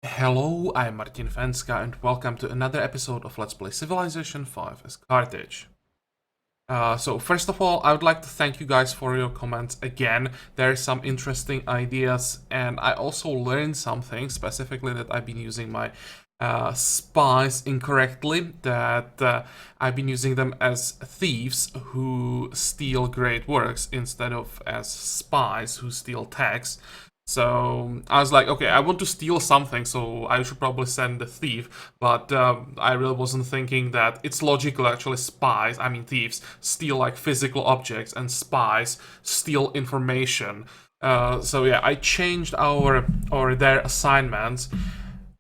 Hello, I'm Martin Fencka and welcome to another episode of Let's Play Civilization 5 as Carthage. So first of all, I would like to thank you guys for your comments again. There are some interesting ideas and I also learned something, specifically that I've been using my spies incorrectly, that I've been using them as thieves who steal great works instead of as spies who steal tax. So I was like, okay, I want to steal something, so I should probably send the thief. But I really wasn't thinking that it's logical actually thieves, steal like physical objects and spies steal information. So yeah, I changed their assignments.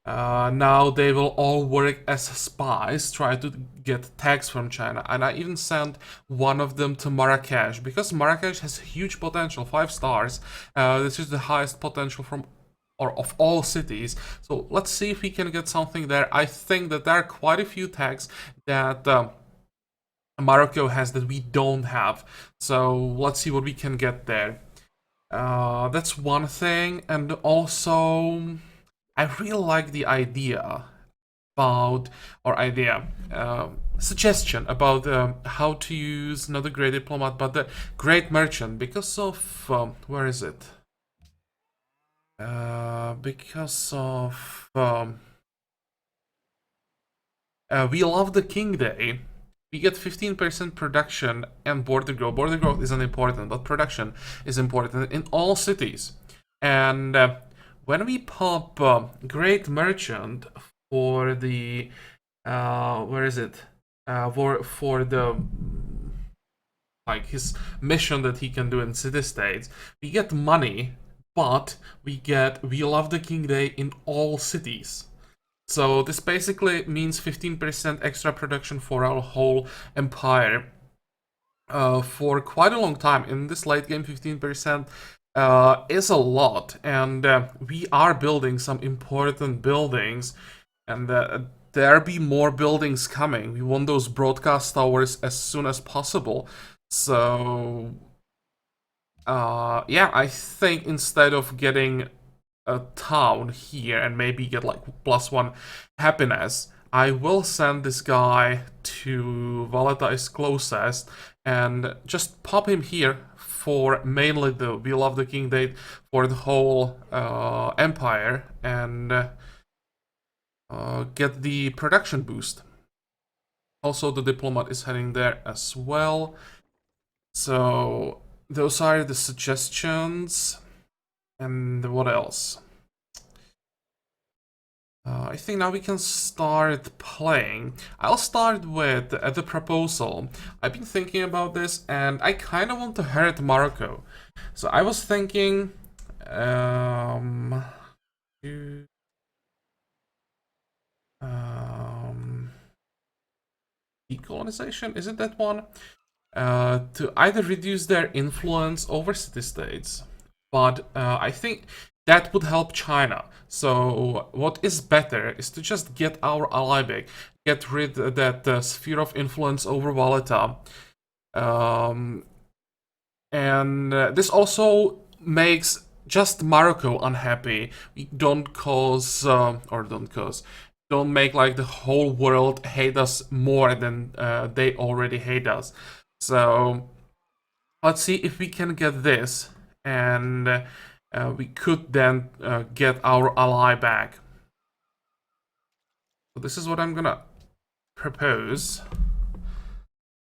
Now they will all work as spies, try to get tags from China, and I even sent one of them to Marrakesh because Marrakesh has huge potential, 5 stars. This is the highest potential from or of all cities. So let's see if we can get something there. I think that there are quite a few tags that Morocco has that we don't have. So let's see what we can get there. That's one thing, and also I really like the idea about, or idea, suggestion about how to use not the great diplomat but the great merchant because of, where is it? Because of, we love the King Day. We get 15% production and border growth. Border growth isn't important, but production is important in all cities. And when we pop Great Merchant for the where is it? For the like his mission that he can do in city states, we get money, but we love the King Day in all cities. So this basically means 15% extra production for our whole empire. For quite a long time. In this late game, 15% is a lot, and we are building some important buildings, and there be more buildings coming. We want those broadcast towers as soon as possible. So, yeah, I think instead of getting a town here and maybe get like +1 happiness, I will send this guy to Valletta is closest and just pop him here for mainly the We Love the King date for the whole empire and get the production boost. Also, the diplomat is heading there as well. So those are the suggestions. And what else? I think now we can start playing. I'll start with the proposal. I've been thinking about this and I kind of want to hurt Morocco. So I was thinking... decolonization, is it that one? To either reduce their influence over city-states, but I think that would help China. So what is better is to just get our ally back, get rid of that sphere of influence over Valletta. And this also makes just Morocco unhappy. We don't cause, don't make like the whole world hate us more than they already hate us. So let's see if we can get this, and we could then get our ally back. So this is what I'm gonna propose.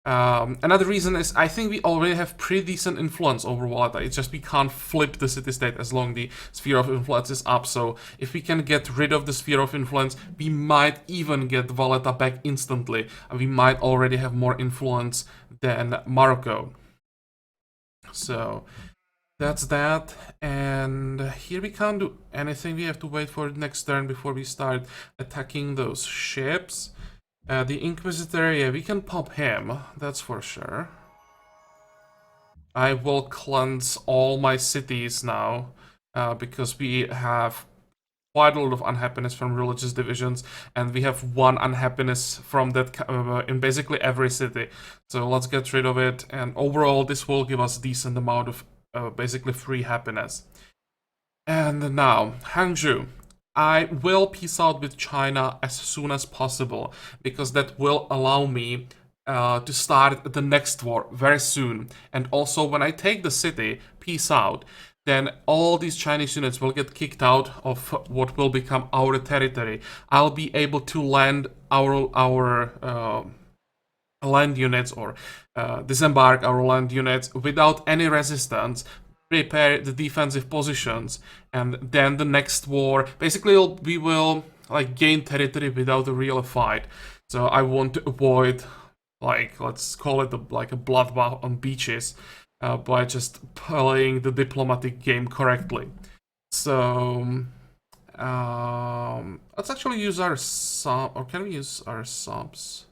Another reason is I think we already have pretty decent influence over Valletta. It's just we can't flip the city-state as long the sphere of influence is up. So if we can get rid of the sphere of influence, we might even get Valletta back instantly. And we might already have more influence than Morocco. So that's that. And here we can't do anything. We have to wait for the next turn before we start attacking those ships. The Inquisitor, yeah, we can pop him, that's for sure. I will cleanse all my cities now, because we have quite a lot of unhappiness from religious divisions, and we have 1 unhappiness from that in basically every city. So let's get rid of it, and overall this will give us a decent amount of basically free happiness. And now, Hangzhou. I will peace out with China as soon as possible, because that will allow me to start the next war very soon. And also, when I take the city, peace out, then all these Chinese units will get kicked out of what will become our territory. I'll be able to land our land units, or disembark our land units without any resistance, prepare the defensive positions, and then the next war, basically we will like gain territory without a real fight. So I want to avoid, like, let's call it like a bloodbath on beaches, by just playing the diplomatic game correctly. So let's actually use our sub, or can we use our subs?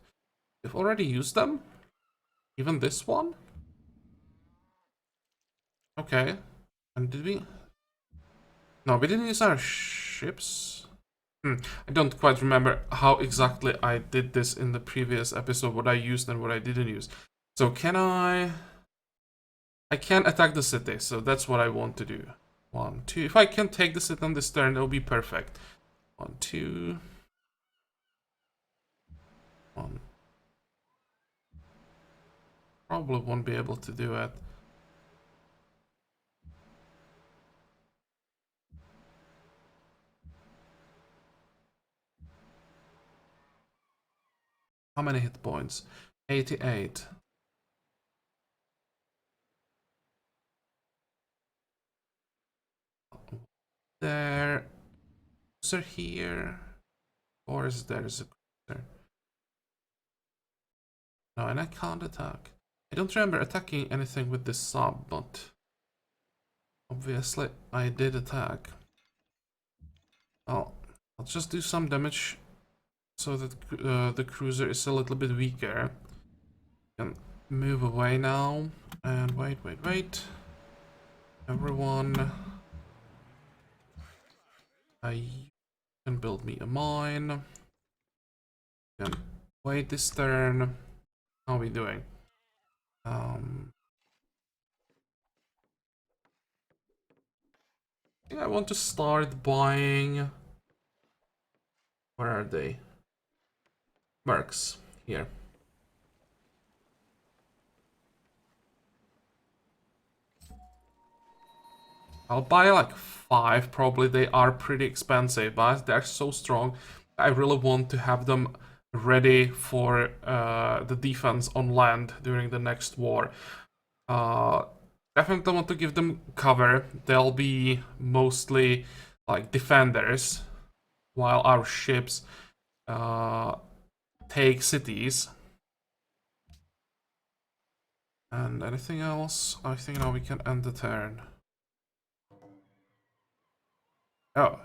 We've already used them? Even this one? Okay. And did we? No, we didn't use our ships. I don't quite remember how exactly I did this in the previous episode, what I used and what I didn't use. So can I can attack the city, so that's what I want to do. 1, 2. If I can take the city on this turn, it'll be perfect. 1, 2. 1. Probably won't be able to do it. How many hit points? 88. There. Is there here? Or is there a cruiser? No, and I can't attack. I don't remember attacking anything with this sub, but obviously I did attack. I'll just do some damage so that the cruiser is a little bit weaker. Can move away now. And wait. Everyone, I can build me a mine. Can wait this turn. How are we doing? I think I want to start buying. Where are they? Mercs here. I'll buy like 5 probably. They are pretty expensive, but they're so strong. I really want to have them ready for the defense on land during the next war. Definitely want to give them cover. They'll be mostly like defenders, while our ships take cities. And anything else? I think now we can end the turn. Oh,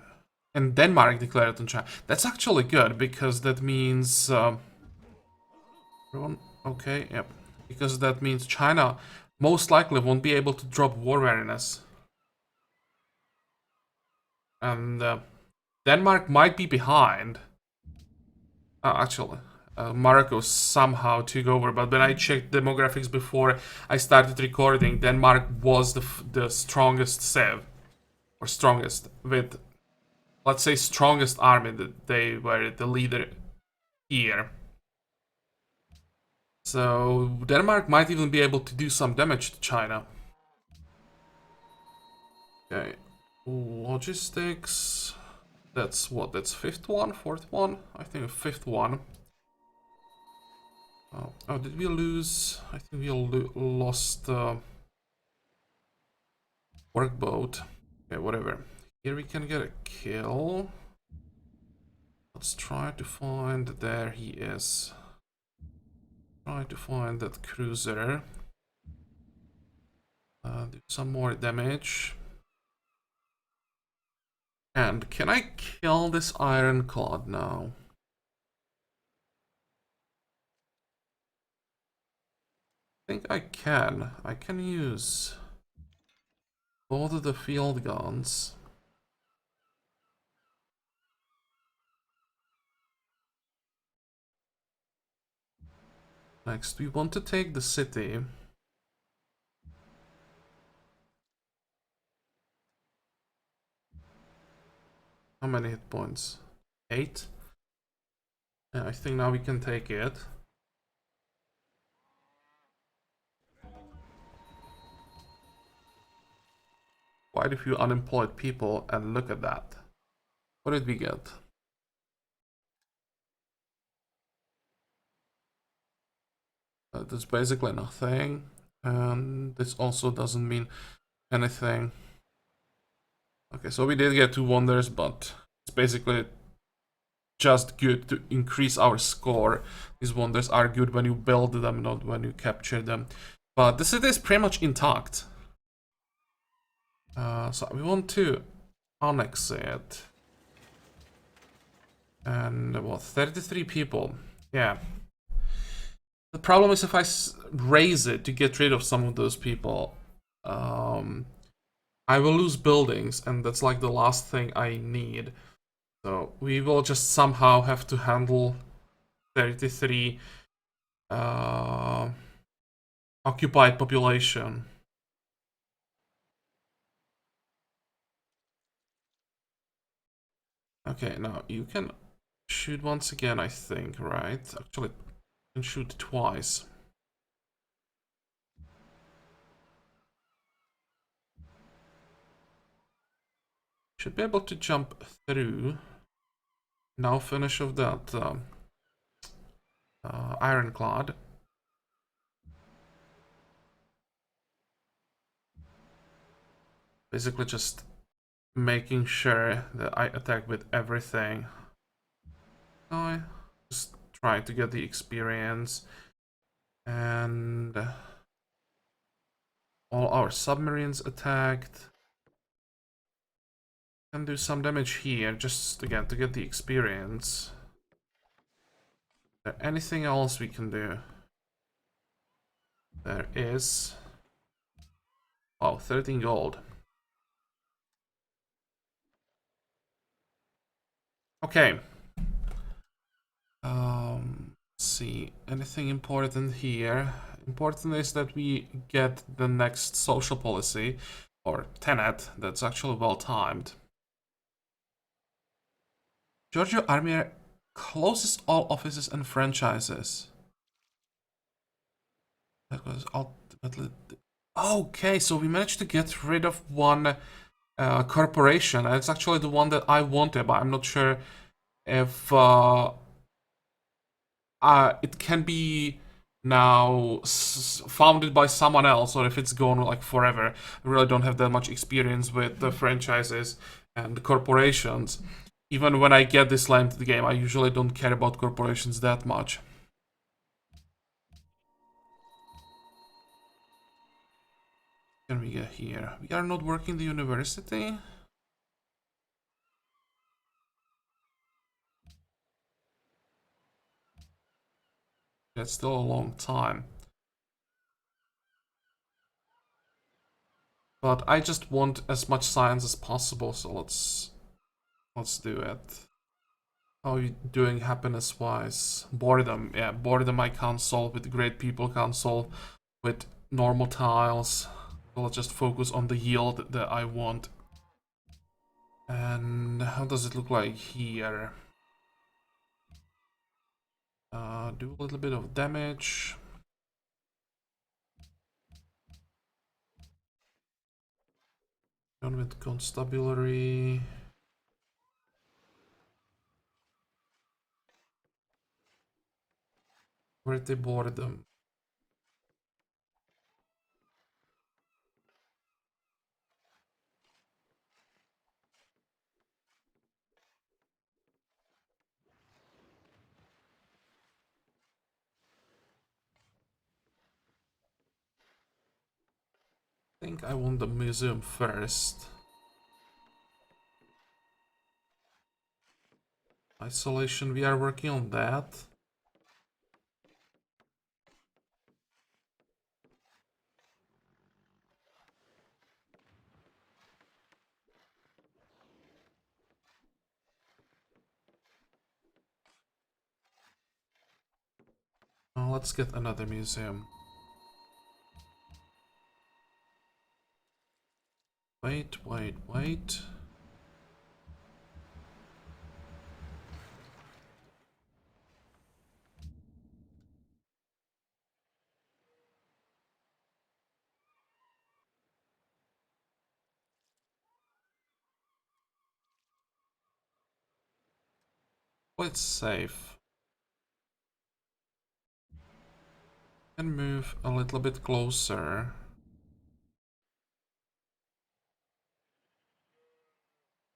and Denmark declared on China. That's actually good, because that means everyone okay, yep. Because that means China most likely won't be able to drop war weariness. And Denmark might be behind. Actually, Morocco somehow took over, but when I checked demographics before I started recording, Denmark was the strongest civ, or strongest, with, let's say, strongest army, that they were the leader here. So Denmark might even be able to do some damage to China. Okay, logistics. That's what? That's 5th one, 4th one? I think 5th one. Oh, did we lose? I think we lost workboat. Okay, whatever. Here we can get a kill. Let's try to find. There he is. Try to find that cruiser. Do some more damage. And can I kill this ironclad now? I think I can. I can use both of the field guns. Next, we want to take the city. How many hit points? 8? Yeah, I think now we can take it. Quite a few unemployed people, and look at that. What did we get? That's basically nothing, and this also doesn't mean anything. Okay, so we did get 2 wonders, but it's basically just good to increase our score. These wonders are good when you build them, not when you capture them. But the city is pretty much intact. So we want to annex it. And what, 33 people? Yeah. The problem is if I raise it to get rid of some of those people, I will lose buildings, and that's like the last thing I need. So we will just somehow have to handle 33 occupied population. Okay, now you can shoot once again, I think, right? Actually, you can shoot twice. Should be able to jump through. Now finish off that ironclad. Basically just making sure that I attack with everything. I just try to get the experience. And all our submarines attacked. Can do some damage here, just again to get the experience. Is there anything else we can do? There is. Oh, 13 gold. Okay. Let's see. Anything important here? Important is that we get the next social policy, or tenet, that's actually well timed. Giorgio Army closes all offices and franchises. That was ultimately. Okay, so we managed to get rid of one corporation. It's actually the one that I wanted, but I'm not sure if it can be now founded by someone else or if it's gone like forever. I really don't have that much experience with the franchises and the corporations. Even when I get this land to the game, I usually don't care about corporations that much. Can we get here? We are not working the university. That's still a long time. But I just want as much science as possible, so let's do it. How are you doing happiness-wise? Boredom, yeah, boredom I can't solve with great people, can't solve with normal tiles. So let's just focus on the yield that I want. And how does it look like here? Do a little bit of damage. Done with constabulary. Where'd they board them? I think I want the museum first. Isolation, we are working on that. Let's get another museum. Wait. Well, it's safe. And move a little bit closer.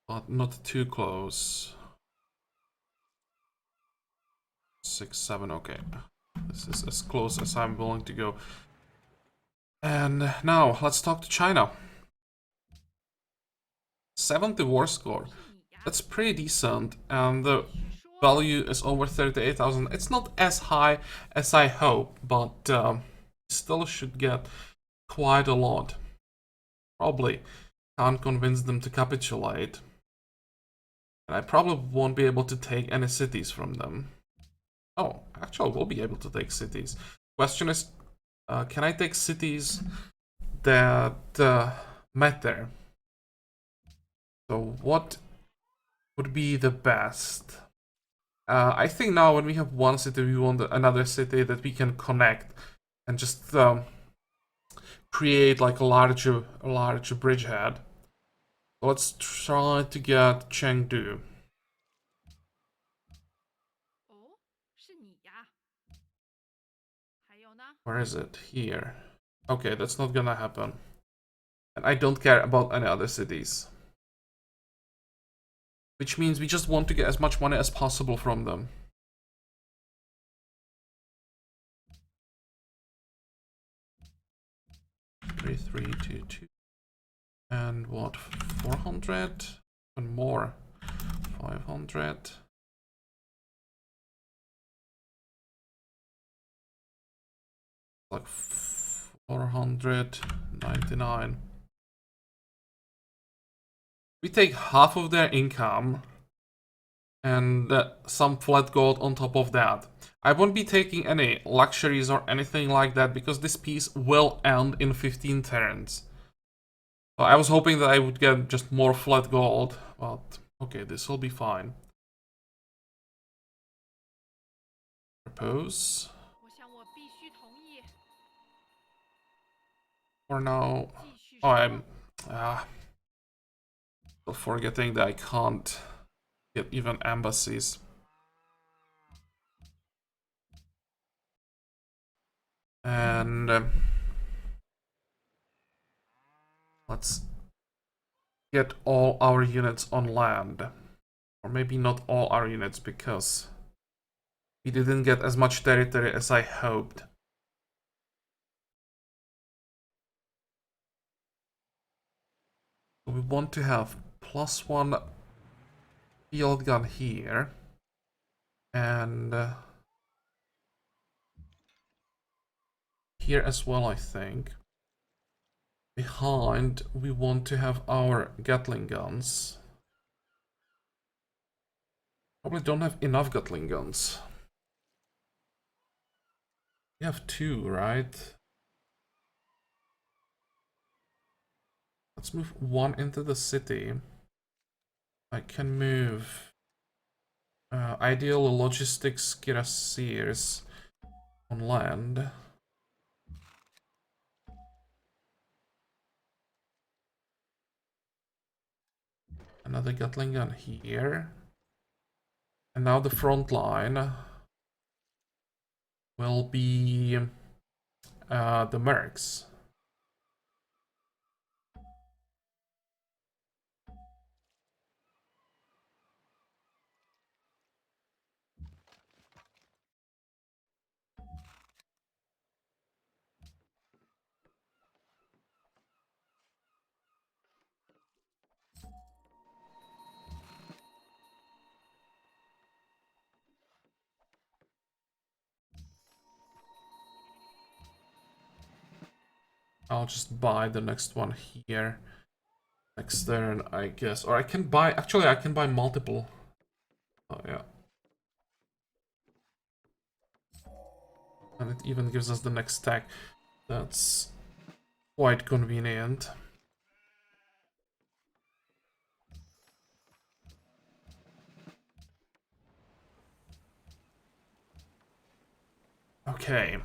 But not too close. 6, 7, okay. This is as close as I'm willing to go. And now, let's talk to China. 70 war score. That's pretty decent, and the value is over 38,000. It's not as high as I hope, but still should get quite a lot. Probably can't convince them to capitulate. And I probably won't be able to take any cities from them. Oh, actually, I will be able to take cities. Question is, can I take cities that matter? So what would be the best? I think now when we have one city, we want another city that we can connect and just create like a larger bridgehead. Let's try to get Chengdu. Where is it? Here. Okay, that's not gonna happen. And I don't care about any other cities. Which means we just want to get as much money as possible from them. Three, 3, 2, 2. And what? 400? And more. 500. Like 499. We take half of their income and some flat gold on top of that. I won't be taking any luxuries or anything like that because this piece will end in 15 turns. So I was hoping that I would get just more flat gold, but okay, this will be fine. Propose. For now, oh, I'm forgetting that I can't get even embassies. And let's get all our units on land. Or maybe not all our units, because we didn't get as much territory as I hoped. We want to have +1 field gun here. And here as well, I think. Behind, we want to have our Gatling guns. Probably don't have enough Gatling guns. We have 2, right? Let's move 1 into the city. I can move ideal logistics cuirassiers on land. Another Gatling gun here. And now the front line will be the mercs. I'll just buy the next one here. Next turn, I guess. Or I can buy... Actually, I can buy multiple. Oh, yeah. And it even gives us the next stack. That's quite convenient. Okay.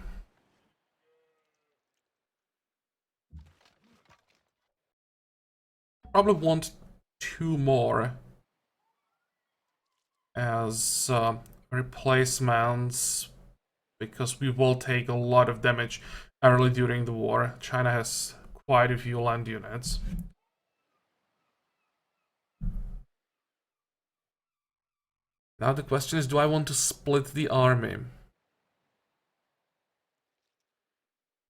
Probably want 2 more. as replacements, because we will take a lot of damage early during the war. China has quite a few land units. Now the question is, do I want to split the army?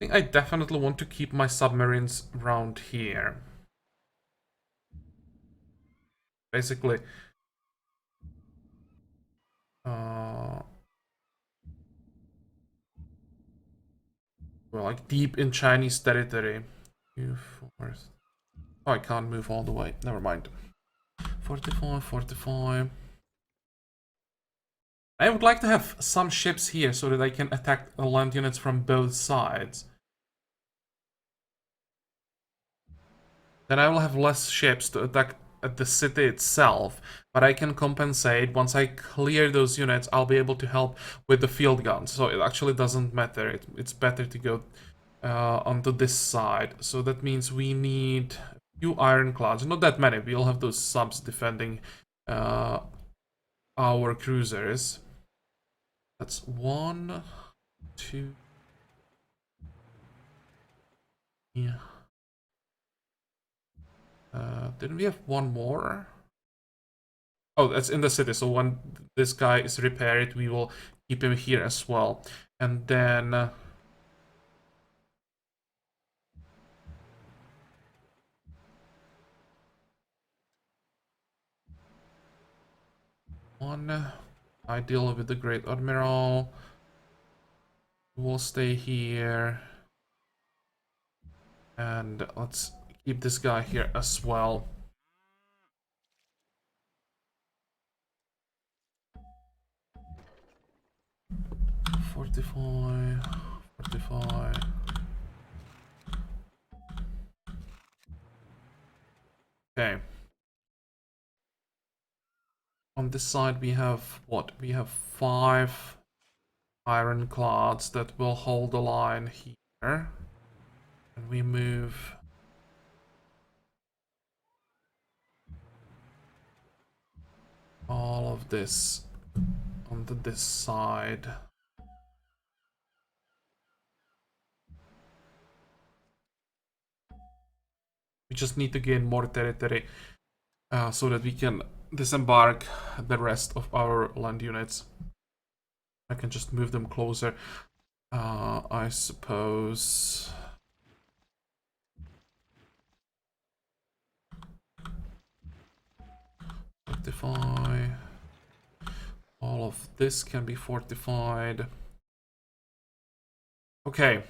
I think I definitely want to keep my submarines around here. Basically, well, like deep in Chinese territory. Oh, I can't move all the way. Never mind. 45, 45. I would like to have some ships here so that I can attack land units from both sides. Then I will have less ships to attack at the city itself, but I can compensate. Once I clear those units, I'll be able to help with the field guns, so it actually doesn't matter. It's better to go onto this side. So that means we need a few ironclads, not that many. We'll have those subs defending our cruisers. That's 1, 2. Yeah. Didn't we have one more? Oh, that's in the city. So when this guy is repaired, we will keep him here as well. And then I deal with the Great Admiral. We'll stay here. And let's keep this guy here as well. Fortify. Okay. On this side we have what? We have 5 ironclads that will hold the line here. And we move all of this onto this side. We just need to gain more territory so that we can disembark the rest of our land units. I can just move them closer, I suppose. Fortify. All of this can be fortified. Okay.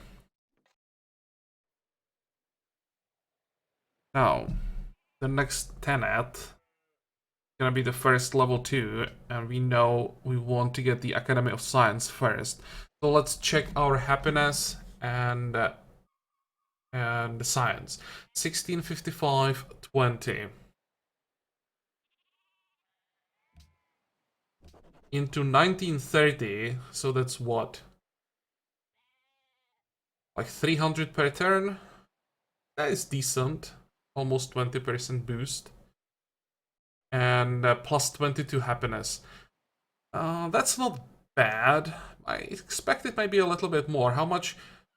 Now, the next tenet gonna be the first level 2, and we know we want to get the Academy of Science first. So let's check our happiness and science. 1655, 20. Into 1930, so that's what? Like 300 per turn? That is decent. Almost 20% boost. And plus 22 happiness. That's not bad. I expected maybe a little bit more. How much?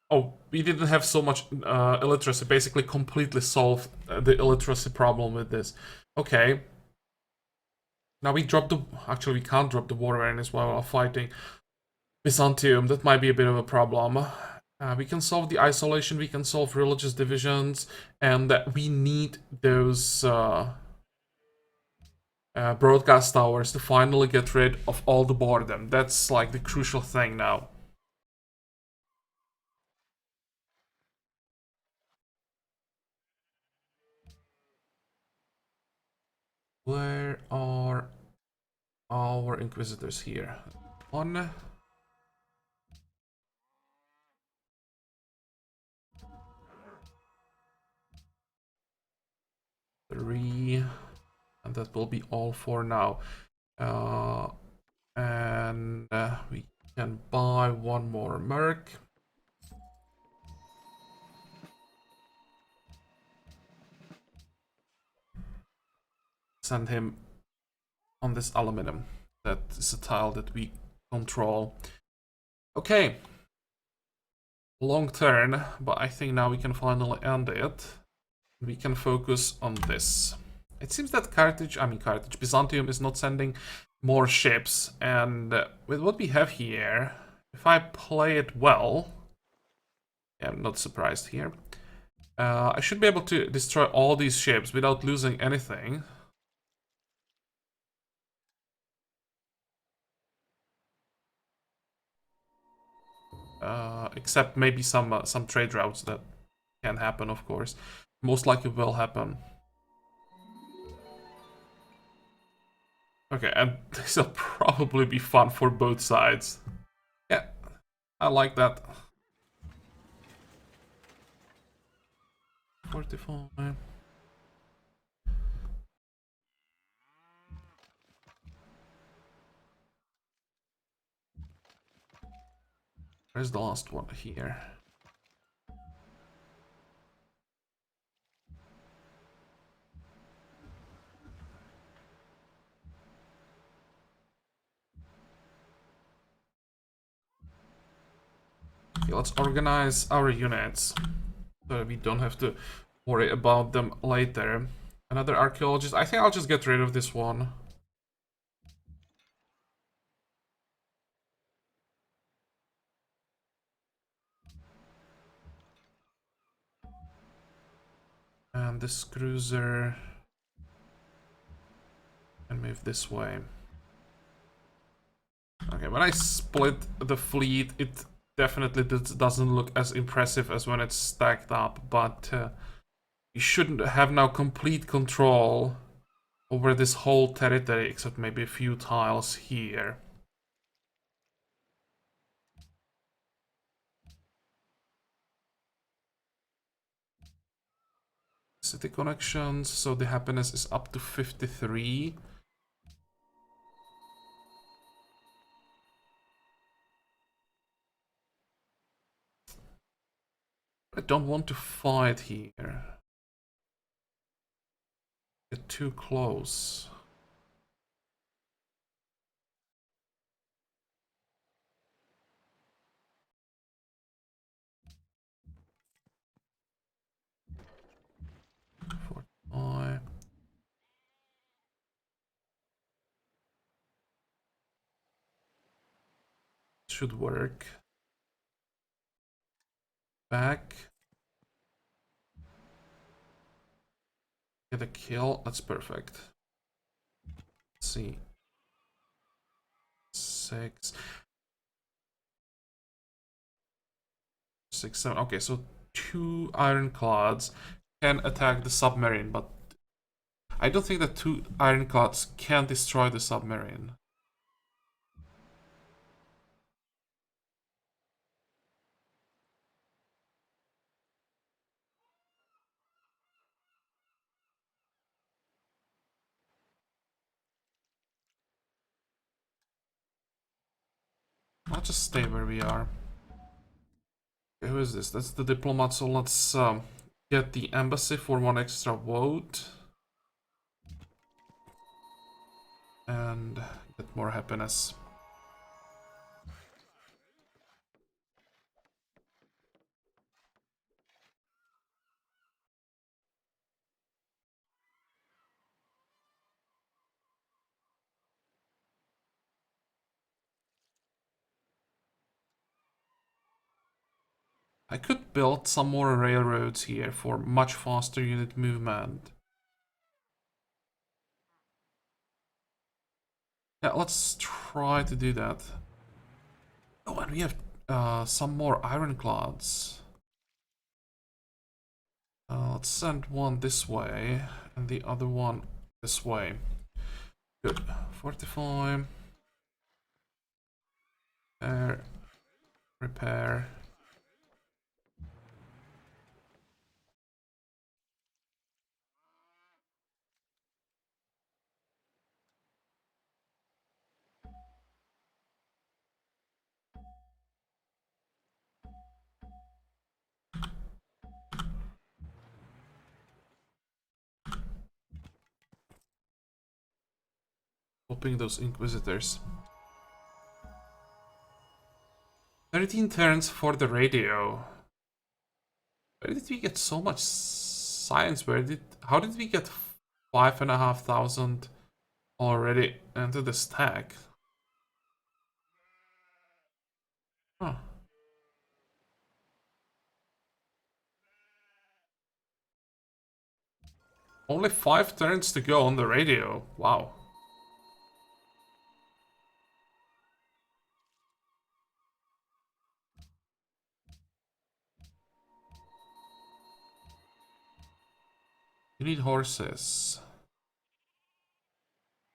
Oh, we didn't have so much illiteracy. Basically completely solved the illiteracy problem with this. Okay. Now we drop the... Actually, we can't drop the war awareness while we're fighting Byzantium. That might be a bit of a problem. We can solve the isolation, we can solve religious divisions, and we need those broadcast towers to finally get rid of all the boredom. That's like the crucial thing now. Where are our inquisitors here? 1. 3. And that will be all for now. And we can buy 1 more merc. Send him on this aluminum. That is a tile that we control. Okay. Long turn, but I think now we can finally end it. We can focus on this. It seems that Byzantium is not sending more ships, and with what we have here, if I play it well, yeah, I'm not surprised here, I should be able to destroy all these ships without losing anything. Except maybe some trade routes that can happen, of course. Most likely will happen. Okay, and this will probably be fun for both sides. Yeah, I like that. 45. Where's the last one here? Okay, let's organize our units so that we don't have to worry about them later. Another archaeologist. I think I'll just get rid of this one. And this cruiser can move this way. Okay, when I split the fleet, it definitely doesn't look as impressive as when it's stacked up, but you shouldn't have now complete control over this whole territory, except maybe a few tiles here. City connections, so the happiness is up to 53. I don't want to fight here. Get too close. I should work. Back. Get a kill. That's perfect. Let's see. 6. 6, 7. Okay, so 2 ironclads can attack the submarine, but I don't think that 2 ironclads can destroy the submarine. I'll just stay where we are. Okay, who is this? That's the diplomat, so let's get the embassy for 1 extra vote. And get more happiness. I could build some more railroads here for much faster unit movement. Yeah, let's try to do that. Oh, and we have some more ironclads. Let's send one this way and the other one this way. Good. 45. Repair. Hoping those Inquisitors. 13 turns for the radio. Where did we get so much science? How did we get 5,500 already into the stack? Huh. Only 5 turns to go on the radio. Wow. You need horses.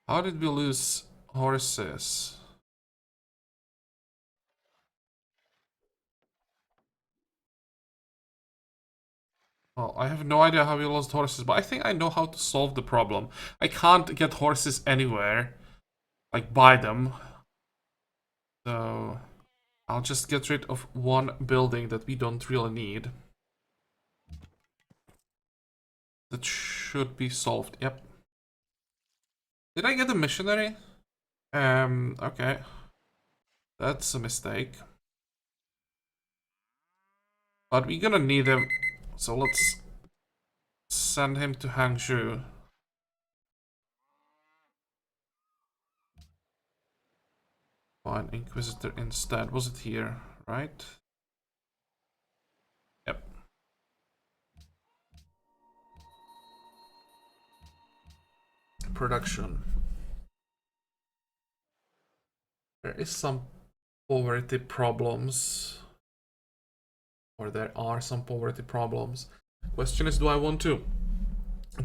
How did we lose horses? Well, I have no idea how we lost horses, but I think I know how to solve the problem. I can't get horses anywhere. Like, buy them. So, I'll just get rid of one building that we don't really need. That should be solved, yep. Did I get a missionary? Okay. That's a mistake. But we're gonna need him, so let's send him to Hangzhou. Fine, Inquisitor instead. Was it here, right? Yep. Production. There is some poverty problems. Or there are some poverty problems. Question is, do I want to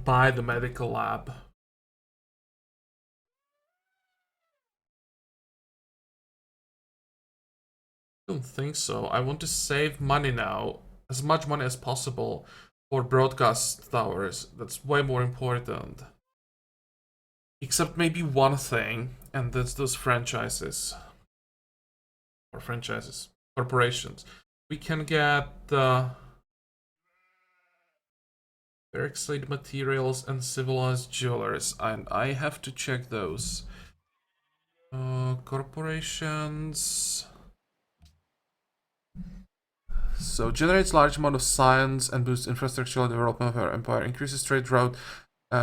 buy the medical lab? I don't think so. I want to save money now, as much money as possible, for broadcast towers. That's way more important. Except maybe one thing, and that's those franchises. Or franchises. Corporations. We can get Bergslade materials and civilized jewelers, and I have to check those. Corporations. So generates large amount of science and boosts infrastructural development of our empire. Increases trade route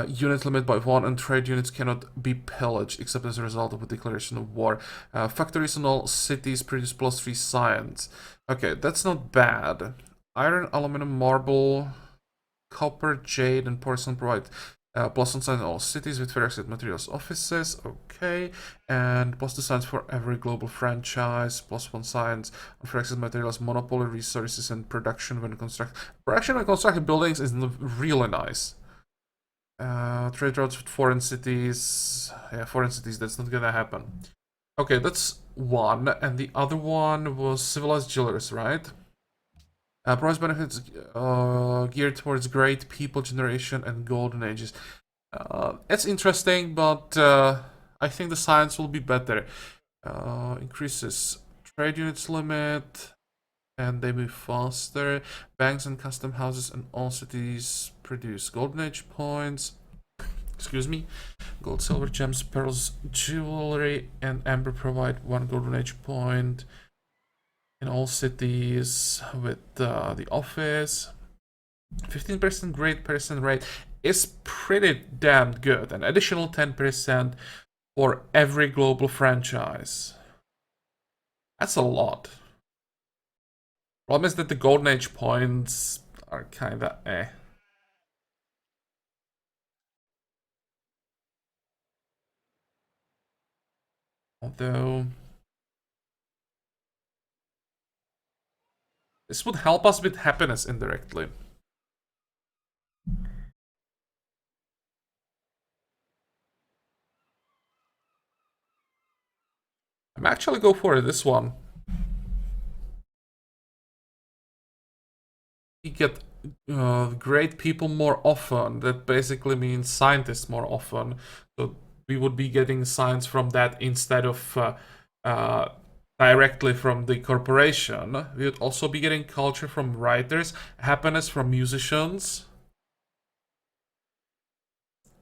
unit limit by 1, and trade units cannot be pillaged except as a result of a declaration of war. Factories in all cities produce +3 science. Okay, that's not bad. Iron, aluminum, marble, copper, jade, and porcelain provide +1 science in all cities with ferrous materials offices. Okay, and +2 science for every global franchise. +1 science on ferrous materials, monopoly resources, and production when constructing buildings is really nice. Trade routes with foreign cities. Yeah, foreign cities, that's not gonna happen. Okay, that's one. And the other one was civilized jewelers, right? Price benefits geared towards great people generation and golden ages. It's interesting, but I think the science will be better. Increases trade units limit, and they move faster. Banks and custom houses in all cities produce golden age points. Excuse me. Gold, silver, gems, pearls, jewelry, and amber provide 1 golden age point in all cities with the office. 15% great person rate is pretty damn good. An additional 10% for every global franchise. That's a lot. Problem is that the golden age points are kinda eh. Although this would help us with happiness indirectly. I'm actually go for this one. We get great people more often. That basically means scientists more often. So we would be getting science from that instead of directly from the corporation. We would also be getting culture from writers, happiness from musicians.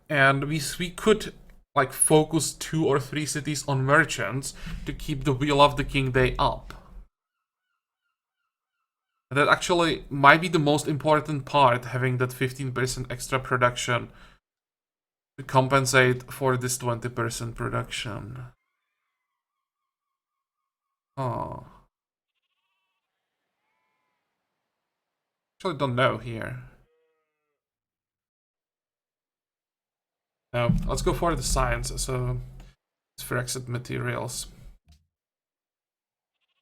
And we could like focus 2 or 3 cities on merchants to keep the wheel of the king day up. That actually might be the most important part, having that 15% extra production to compensate for this 20% production. Oh. Actually don't know here. No, let's go for the science, so it's for exit materials.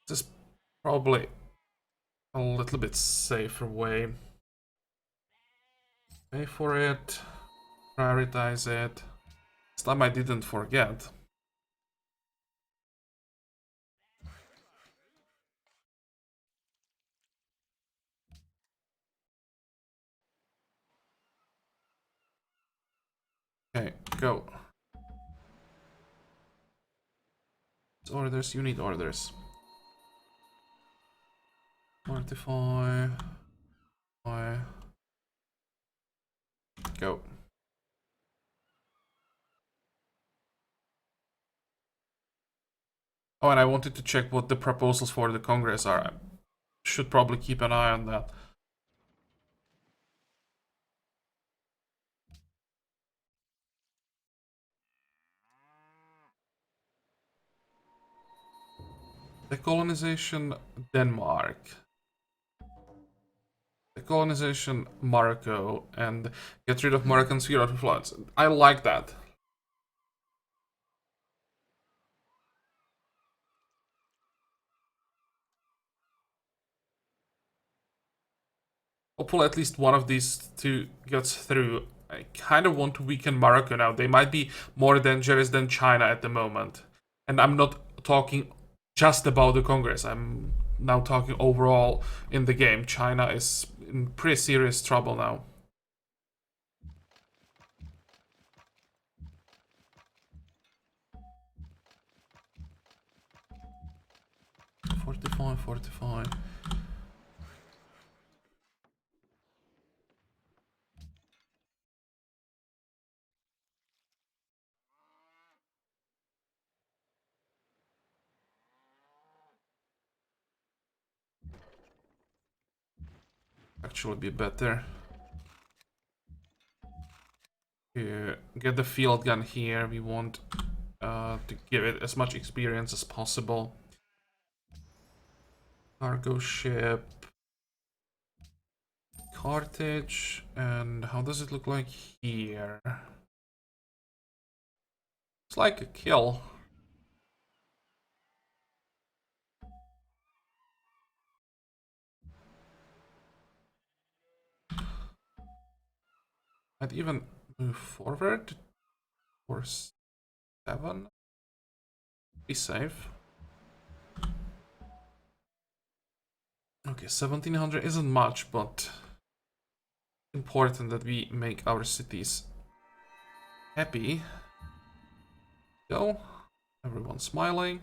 This is probably a little bit safer way. Pay for it, prioritize it. This time I didn't forget. Okay, go. Orders, you need orders. Mortify. Go. Oh, and I wanted to check what the proposals for the Congress are. I should probably keep an eye on that. Decolonization Denmark. Decolonization Morocco, and get rid of Moroccan sphere of influence. I like that. Hopefully at least one of these two gets through. I kind of want to weaken Morocco now. They might be more dangerous than China at the moment. And I'm not talking just about the Congress. I'm now talking overall in the game. China is in pretty serious trouble now. Fortify. Actually be better. Get the field gun here. We want to give it as much experience as possible. Cargo ship. Carthage. And how does it look like here? It's like a kill. I'd even move forward for 7. Be safe. Okay, 1700 isn't much, but important that we make our cities happy. Go. Everyone smiling.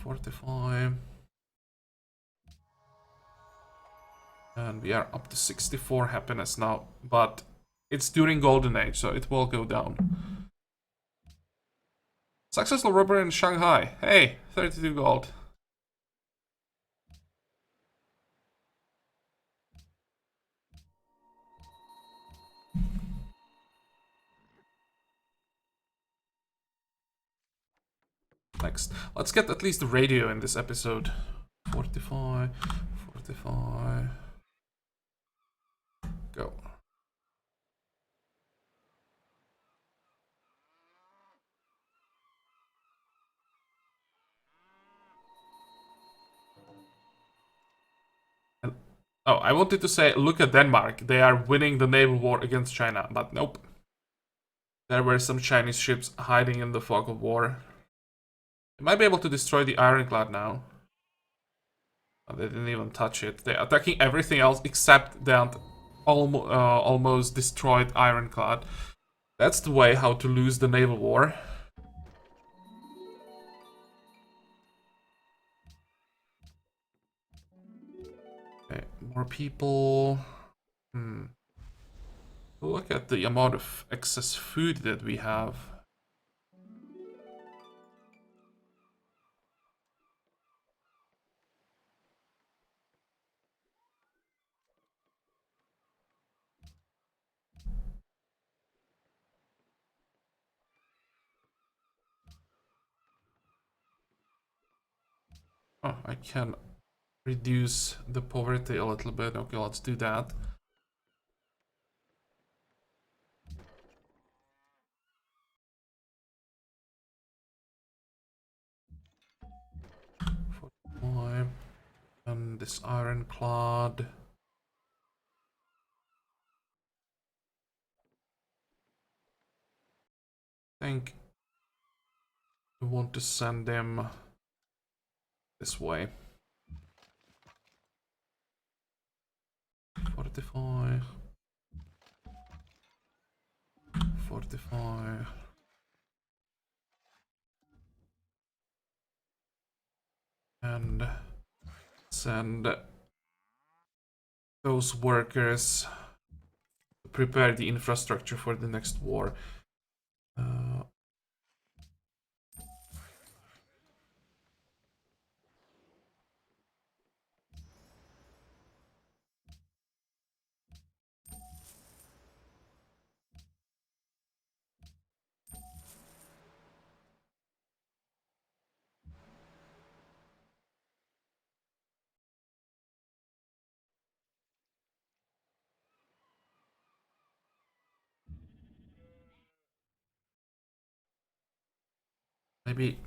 Fortify. And we are up to 64 happiness now, but it's during Golden Age, so it will go down. Successful robbery in Shanghai. Hey, 32 gold. Next, let's get at least the radio in this episode. Fortify. Go. And, oh, I wanted to say, look at Denmark. They are winning the naval war against China, but nope. There were some Chinese ships hiding in the fog of war. They might be able to destroy the ironclad now. Oh, they didn't even touch it. They're attacking everything else except that almost destroyed ironclad. That's the way how to lose the naval war. Okay, more people. Look at the amount of excess food that we have. Oh, I can reduce the poverty a little bit. Okay, let's do that. And this ironclad. I think we want to send them this way. 45. 45. And send those workers to prepare the infrastructure for the next war. Maybe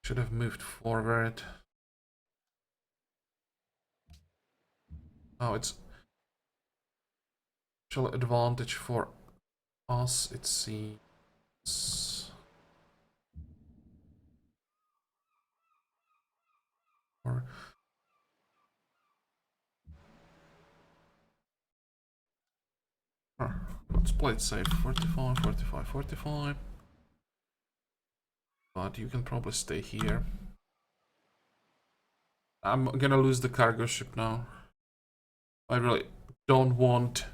should have moved forward. Oh, it's actual advantage for us, it seems. Or let's play it safe. 45, 45, 45. But you can probably stay here. I'm gonna lose the cargo ship now. I really don't want to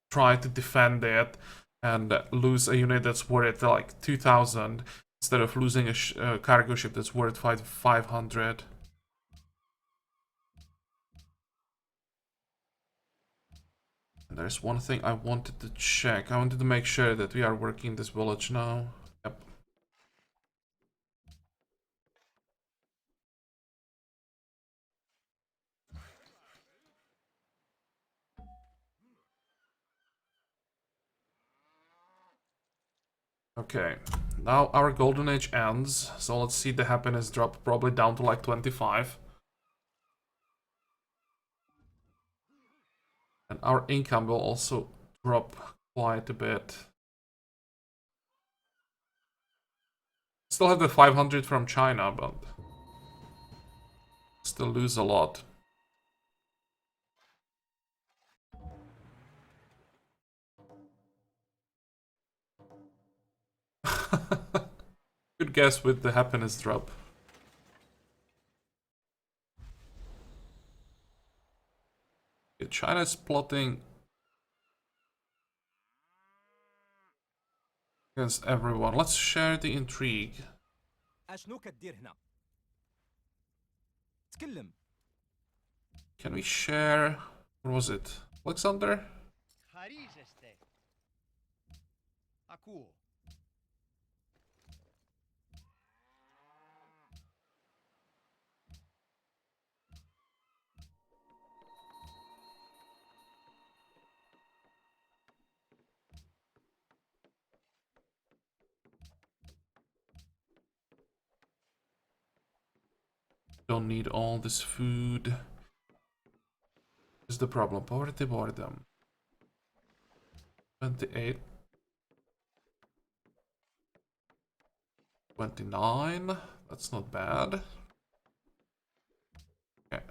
try to defend it and lose a unit that's worth like 2,000 instead of losing a cargo ship that's worth 500. And there's one thing I wanted to check. I wanted to make sure that we are working this village now. Yep. Okay, now our golden age ends, so let's see the happiness drop probably down to like 25. And our income will also drop quite a bit. Still have the 500 from China, but still lose a lot. Good guess with the happiness drop. Okay, China is plotting against everyone. Let's share the intrigue. Can we share? What was it? Alexander? Don't need all this food. Is the problem? Poverty, boredom. 28. 29. That's not bad. Okay.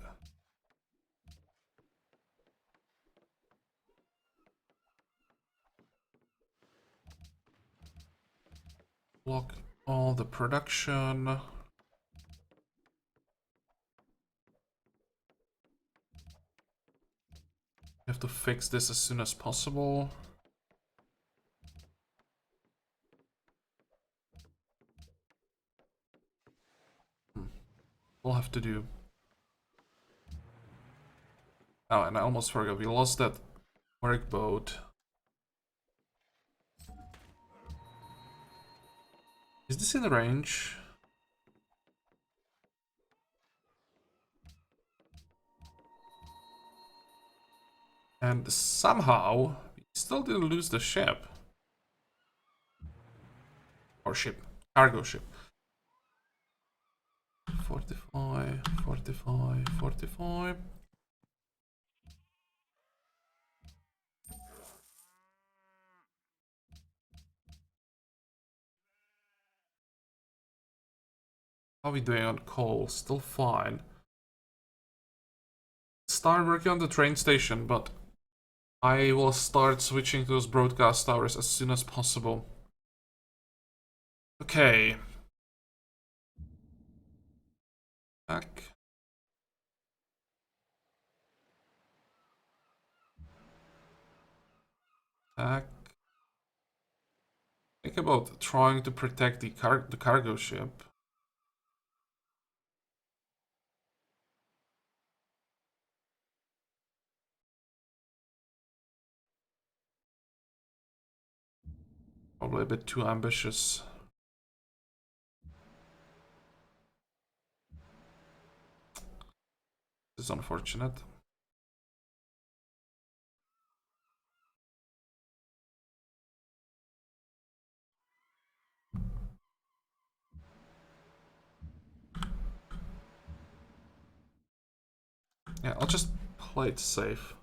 Block all the production. fix this as soon as possible. We'll have to do. Oh, and I almost forgot, we lost that workboat. Is this in range? And somehow, we still didn't lose the ship. Or ship. Cargo ship. 45, 45, 45. How are we doing on coal? Still fine. Start working on the train station, but I will start switching to those broadcast towers as soon as possible. Okay. Back. Back. Think about trying to protect the cargo ship. Probably a bit too ambitious. This is unfortunate. Yeah, I'll just play it safe.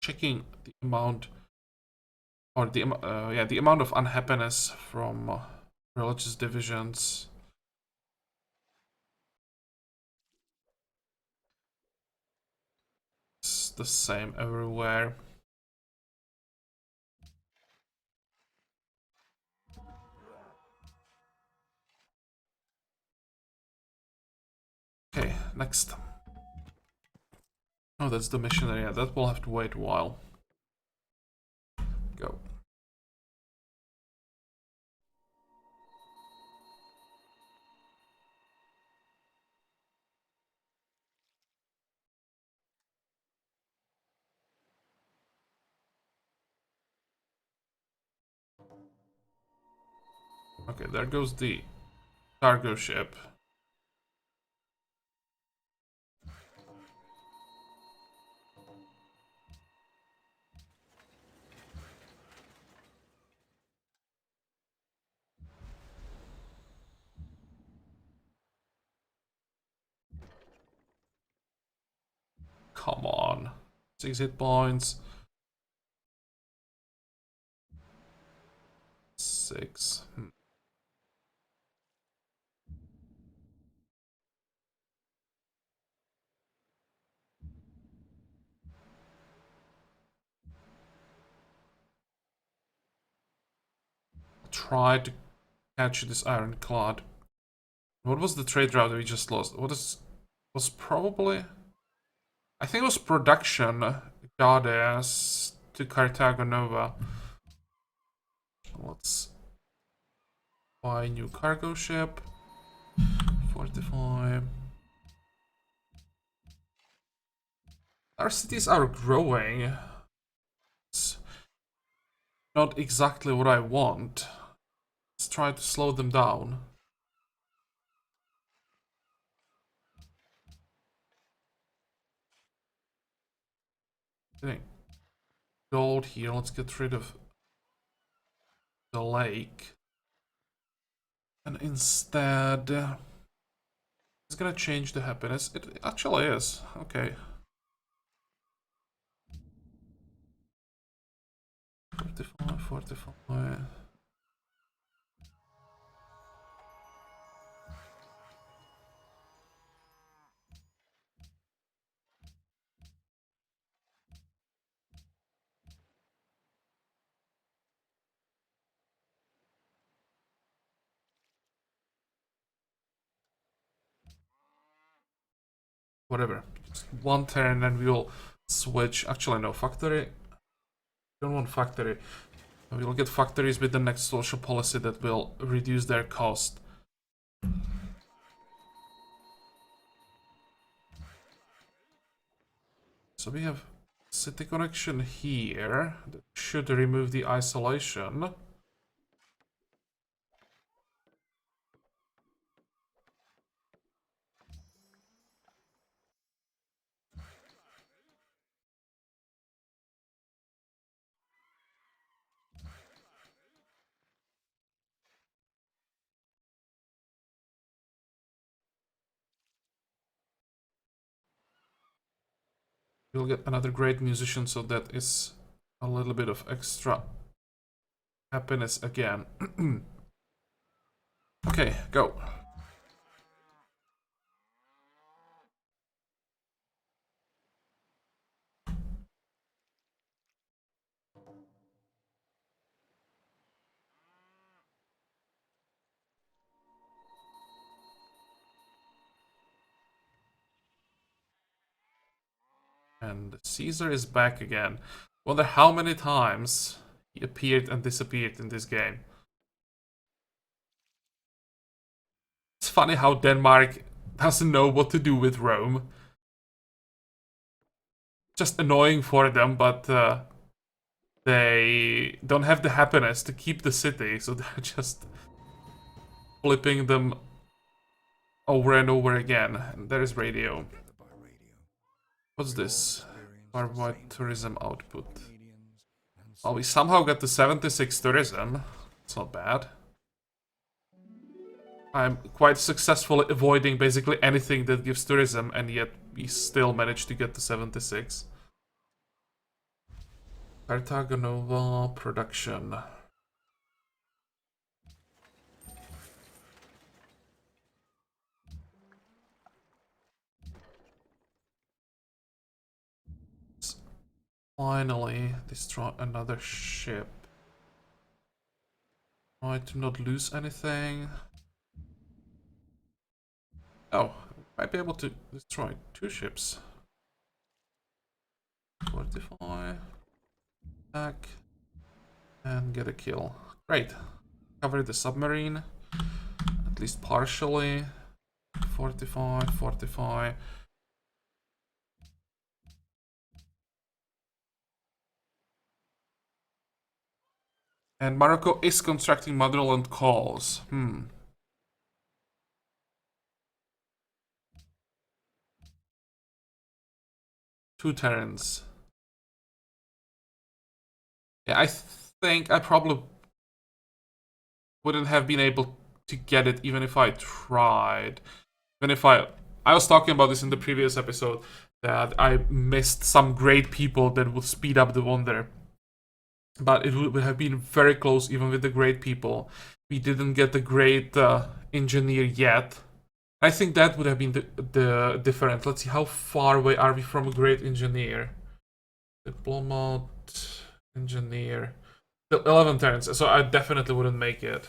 Checking the amount, or the the amount of unhappiness from religious divisions. It's the same everywhere. Okay, next. Oh, that's the missionary. Yeah, that will have to wait a while. Go. Okay, there goes the cargo ship. Come on. 6 hit points. 6. Try to catch this ironclad. What was the trade route that we just lost? Was probably, I think it was production goddess to Carthago Nova. Let's buy new cargo ship. 45. Our cities are growing. It's not exactly what I want. Let's try to slow them down. Getting gold here. Let's get rid of the lake. And instead, it's gonna change the happiness. It actually is. Okay. 45, 45. whatever. Just one turn and we'll switch. Actually, no, factory. Don't want factory. We'll get factories with the next social policy that will reduce their cost. So we have city connection here. That should remove the isolation. We'll get another great musician, so that is a little bit of extra happiness again. Okay, go. And Caesar is back again. Wonder how many times he appeared and disappeared in this game. It's funny how Denmark doesn't know what to do with Rome. Just annoying for them, but they don't have the happiness to keep the city, so they're just flipping them over and over again. And there is radio. What's this? Worldwide tourism output. Well, we somehow got to 76 tourism. It's not bad. I'm quite successfully avoiding basically anything that gives tourism, and yet we still managed to get to 76. Carthaginova production. Let's finally destroy another ship. Try to not lose anything. Oh, might be able to destroy 2 ships. Fortify. Attack. And get a kill. Great. Cover the submarine. At least partially. Fortify, fortify. And Morocco is constructing motherland calls. 2 turns. Yeah, I think I probably wouldn't have been able to get it even if I tried. Even if I was talking about this in the previous episode, that I missed some great people that would speed up the wonder. But it would have been very close even with the great people. We didn't get the great engineer yet. I think that would have been the difference. Let's see, how far away are we from a great engineer? Diplomat, engineer. 11 turns, so I definitely wouldn't make it.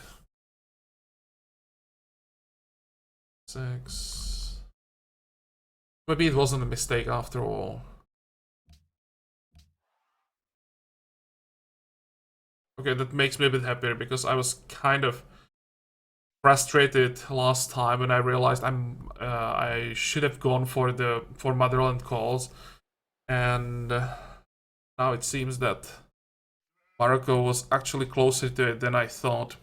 6. Maybe it wasn't a mistake after all. Okay, that makes me a bit happier because I was kind of frustrated last time when I realized I should have gone for motherland calls, and now it seems that Morocco was actually closer to it than I thought.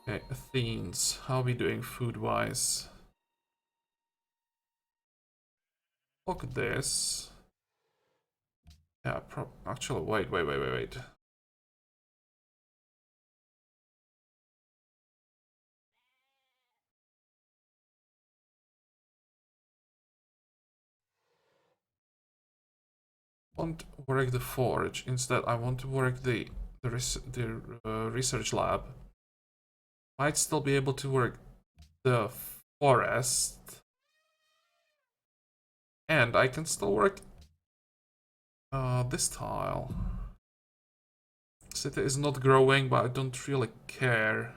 Okay, Athens, how are we doing food-wise? Look at this. Yeah, actually, wait. I want to work the forge. Instead, I want to work the research lab. Might still be able to work the forest. And I can still work this tile. City is not growing, but I don't really care.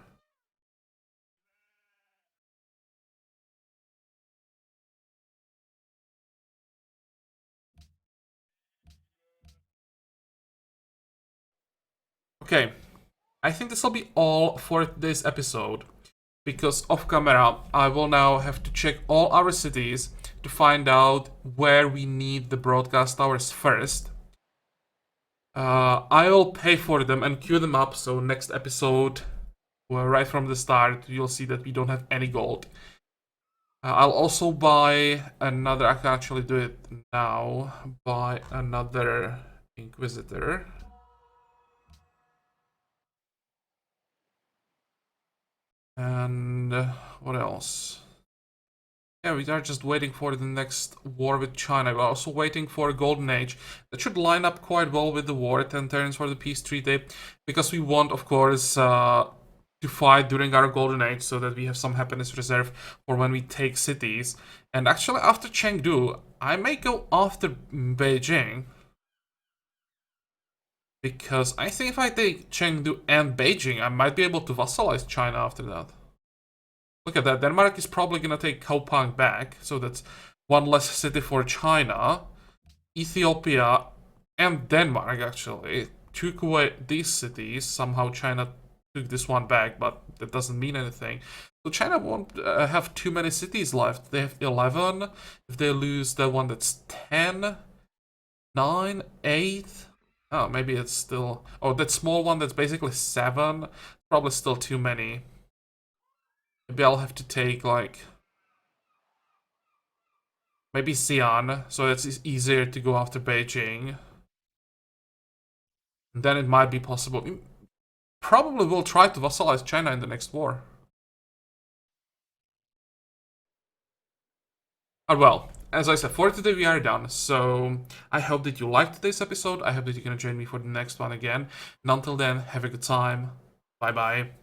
Okay, I think this will be all for this episode. Because off camera, I will now have to check all our cities to find out where we need the broadcast towers first. I'll pay for them and queue them up, so next episode, well, right from the start, you'll see that we don't have any gold. I'll also buy another, I can actually do it now, buy another Inquisitor. And what else? Yeah, we are just waiting for the next war with China. We're also waiting for a golden age. That should line up quite well with the war, 10 turns for the peace treaty. Because we want, of course, to fight during our golden age so that we have some happiness reserve for when we take cities. And actually, after Chengdu, I may go after Beijing. Because I think if I take Chengdu and Beijing, I might be able to vassalize China after that. Look at that, Denmark is probably gonna take Kaupang back, so that's one less city for China. Ethiopia and Denmark actually took away these cities. Somehow China took this one back, but that doesn't mean anything. So China won't have too many cities left. They have 11. If they lose the one that's 10, 9, 8... Oh, maybe it's still... Oh, that small one that's basically 7. Probably still too many. Maybe I'll have to take, like... Maybe Xi'an, so it's easier to go after Beijing. And then it might be possible. Probably will try to vassalize China in the next war. But well, as I said, for today we are done. So I hope that you liked today's episode. I hope that you're gonna join me for the next one again. And until then, have a good time. Bye bye.